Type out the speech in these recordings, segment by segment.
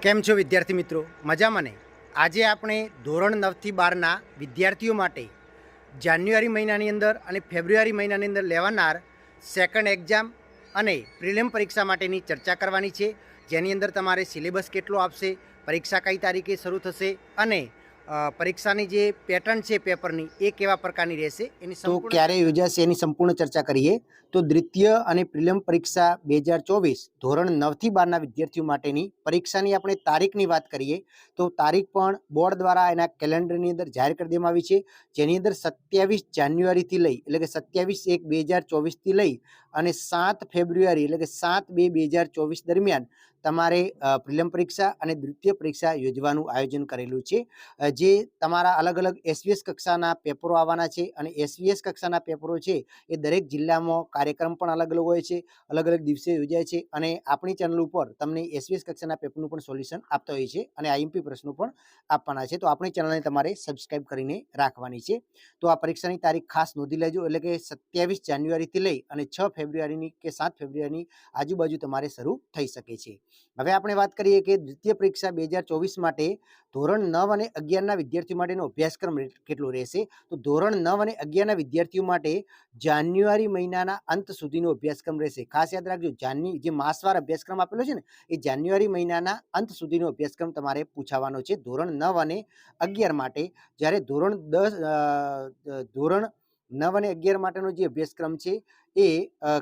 કેમ છો વિદ્યાર્થી મિત્રો? મજામાં ને? આજે આપણે ધોરણ 9થી 12ના વિદ્યાર્થીઓ માટે જાન્યુઆરી મહિનાની અંદર અને ફેબ્રુઆરી મહિનાની અંદર લેવાનાર સેકન્ડ એક્ઝામ અને પ્રિલિમ પરીક્ષા માટેની ચર્ચા કરવાની છે, જેની અંદર તમારે સિલેબસ કેટલો આપશે, પરીક્ષા કઈ તારીખે શરૂ થશે અને પરીક્ષાની જે પેટર્ન છે પેપરની એ કેવા પ્રકારની રહેશે એની તો ક્યારે યોજાશે એની સંપૂર્ણ ચર્ચા કરીએ. તો દ્વિતીય અને પ્રિલિમ પરીક્ષા 2024 ધોરણ 9થી 12ના વિદ્યાર્થીઓ માટેની પરીક્ષાની આપણે તારીખની વાત કરીએ તો તારીખ પણ બોર્ડ દ્વારા એના કેલેન્ડરની અંદર જાહેર કરી દેવામાં આવી છે, જેની અંદર 27 જાન્યુઆરીથી લઈ એટલે કે 27/1/2024થી લઈ અને 7 ફેબ્રુઆરી એટલે કે 7/2/2024 દરમિયાન તમારે પ્રિલિમ પરીક્ષા અને દ્વિતીય પરીક્ષા યોજવાનું આયોજન કરેલું છે. જે તમારા અલગ અલગ એસવીએસ કક્ષાના પેપરો આવવાના છે અને એસવીએસ કક્ષાના પેપરો છે એ દરેક જિલ્લામાં કાર્યક્રમ પણ અલગ અલગ હોય છે, અલગ અલગ દિવસે યોજાય છે અને આપણી ચેનલ ઉપર તમને એસવીએસ કક્ષાના પેપરનું પણ સોલ્યુશન આપતા હોય છે અને આઈએમપી પ્રશ્નો પણ આપવાના છે. તો આપણી ચેનલને તમારે સબસ્ક્રાઇબ કરીને રાખવાની છે. તો આ પરીક્ષાની તારીખ ખાસ નોંધી લેજો, એટલે કે 27 જાન્યુઆરીથી લઈ અને 6 ફેબ્રુઆરીની કે 7 ફેબ્રુઆરીની આજુબાજુ તમારે શરૂ થઈ શકે છે. હવે આપણે વાત કરીએ કે દ્વિતીય પરીક્ષા 2024 માટે ધોરણ 9 અને 11ના વિદ્યાર્થીઓ માટેનો અભ્યાસક્રમ કેટલો રહેશે. તો ધોરણ 9 અને 11ના વિદ્યાર્થીઓ માટે જાન્યુઆરી મહિનાના અંત સુધીનો અભ્યાસક્રમ રહેશે. ખાસ યાદ રાખજો, જે માસવાર અભ્યાસક્રમ આપેલો છે ને એ જાન્યુઆરી મહિનાના અંત સુધીનો અભ્યાસક્રમ તમારે પૂછાવાનો છે ધોરણ 9 અને 11 માટે. જ્યારે ધોરણ 9 અને 11 માટેનો જે અભ્યાસક્રમ છે એ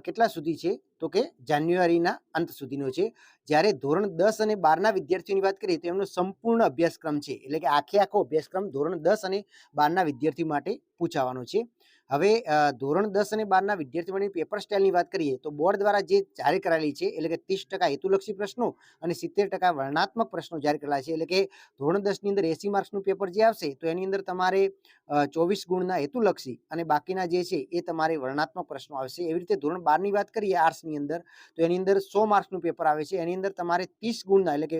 કેટલા સુધી છે તો કે જાન્યુઆરીના અંત સુધીનો છે. જ્યારે ધોરણ 10 અને 12ના વિદ્યાર્થીઓની વાત કરીએ તો એમનો સંપૂર્ણ અભ્યાસક્રમ છે, એટલે કે આખો અભ્યાસક્રમ ધોરણ 10 અને 12ના વિદ્યાર્થીઓ માટે પૂછાવાનો છે. હવે ધોરણ 10 અને 12ના વિદ્યાર્થીઓ માટે પેપર સ્ટાઇલની વાત કરીએ તો બોર્ડ દ્વારા જે જાહેર કરાયેલી છે, એટલે કે 30% હેતુલક્ષી પ્રશ્નો અને 70% વર્ણનાત્મક પ્રશ્નો જાહેર કરેલા છે. એટલે કે ધોરણ 10ની અંદર 80 માર્ક્સનું પેપર જે આવશે તો એની અંદર તમારે 24 ગુણના હેતુલક્ષી અને બાકીના જે છે એ તમારે વર્ણનાત્મક પ્રશ્નો આવશે. એવી રીતે ધોરણ 12ની વાત કરીએ આર્ટ્સની અંદર તો એની અંદર 100 માર્ક્સનું પેપર આવે છે. એની અંદર તમારે 30 ગુણના એટલે કે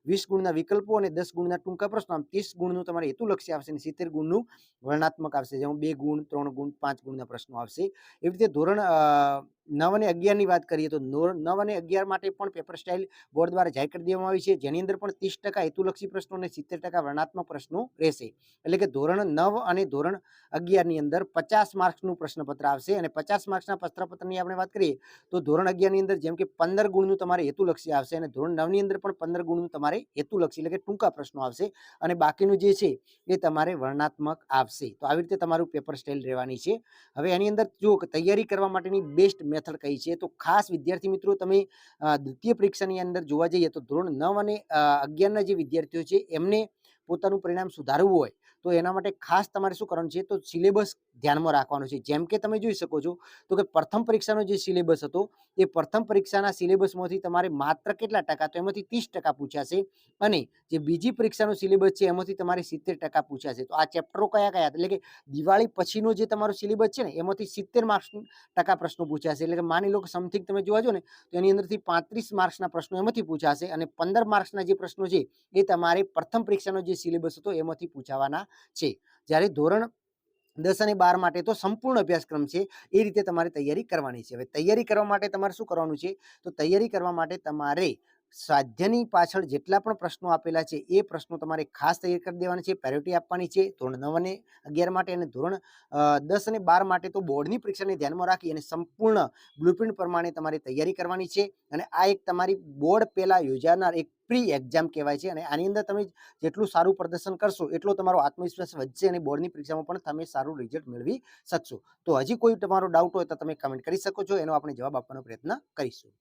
20 ગુણના વિકલ્પો અને 10 ગુણના ટૂંકા પ્રશ્નો, આમ 30 ગુણનું તમારે હેતુલક્ષી આવશે અને 70 ગુણનું વર્ણનાત્મક આવશે, જેમાં 2 ગુણ 3 ગુણ 5 ગુણના પ્રશ્નો આવશે. એવી રીતે ધોરણ 9 અને 11ની વાત કરીએ તો 9 અને 11 માટે પણ પેપર સ્ટાઇલ બોર્ડ દ્વારા જાહેર કરી દેવામાં આવી છે, જેની અંદર પણ 30% હેતુલક્ષી પ્રશ્નો અને 70% વર્ણનાત્મક પ્રશ્નો રહેશે. એટલે કે ધોરણ 9 અને ધોરણ 11ની અંદર 50 માર્ક્સનું પ્રશ્નપત્ર આવશે અને 50 માર્ક્સના પ્રશ્નપત્રની આપણે વાત કરીએ તો ધોરણ 11ની અંદર જેમ કે 15 ગુણનું તમારે હેતુલક્ષી આવશે અને ધોરણ 9ની અંદર પણ 15 ગુણનું તમારે હેતુલક્ષી એટલે કે ટૂંકા પ્રશ્નો આવશે અને બાકીનું જે છે એ તમારે વર્ણનાત્મક આવશે. તો આવી રીતે તમારું પેપર સ્ટાઇલ રહેવાની છે. હવે એની અંદર જો તૈયારી કરવા માટેની બેસ્ટ મેથડ કઈ છે તો ખાસ વિદ્યાર્થી મિત્રો તમે દ્વિતીય પરીક્ષાની અંદર જોવા જઈએ તો ધોરણ 9 અને 11ના જે વિદ્યાર્થીઓ છે એમને પોતાનું પરિણામ સુધારવું હોય તો એના માટે ખાસ તમારે શું કરવાનું છે તો સિલેબસ ધ્યાનમાં રાખવાનું છે. જેમ કે તમે જોઈ શકો છો તો કે પ્રથમ પરીક્ષાનો જે સિલેબસ હતો એ પ્રથમ પરીક્ષાના સિલેબસમાંથી તમારે માત્ર કેટલા ટકા, તો એમાંથી 30% પૂછાશે અને જે બીજી પરીક્ષાનો સિલેબસ છે એમાંથી તમારે 70% પૂછાશે. તો આ ચેપ્ટરો કયા કયા, એટલે કે દિવાળી પછીનો જે તમારો સિલેબસ છે ને એમાંથી 70% પ્રશ્નો પૂછાશે. એટલે કે માની લો કે સમથિંગ તમે જોવા જો ને તો એની અંદરથી 35 માર્ક્સના પ્રશ્નો એમાંથી પૂછાશે અને 15 માર્ક્સના જે પ્રશ્નો છે એ તમારે પ્રથમ પરીક્ષાનો જે સિલેબસ હતો એમાંથી પૂછાવાના છે. જ્યારે ધોરણ 10 અને 12 માટે તો સંપૂર્ણ અભ્યાસક્રમ છે, એ રીતે તમારે તૈયારી કરવાની છે. હવે તૈયારી કરવા માટે તમારે શું કરવાનું છે તો તૈયારી કરવા માટે તમારે સ્વાધ્યાયની પાછળ જેટલા પણ પ્રશ્નો આપેલા છે એ પ્રશ્નો તમારે ખાસ તૈયાર કરી દેવાના છે, પ્રાયોરિટી આપવાની છે ધોરણ 9 અને 11 માટે અને ધોરણ 10 અને 12 માટે તો બોર્ડની પરીક્ષાને ધ્યાનમાં રાખી અને સંપૂર્ણ બ્લુપ્રિન્ટ પ્રમાણે તમારે તૈયારી કરવાની છે. અને આ એક તમારી બોર્ડ પહેલા યોજાનાર એક પ્રી એક્ઝામ કહેવાય છે અને આની અંદર તમે જેટલું સારું પ્રદર્શન કરશો એટલો તમારો આત્મવિશ્વાસ વધશે અને બોર્ડની પરીક્ષામાં પણ તમે સારું રિઝલ્ટ મેળવી શકશો. તો હજી કોઈ તમારો ડાઉટ હોય તો તમે કમેન્ટ કરી શકો છો, એનો આપણે જવાબ આપવાનો પ્રયત્ન કરીશું.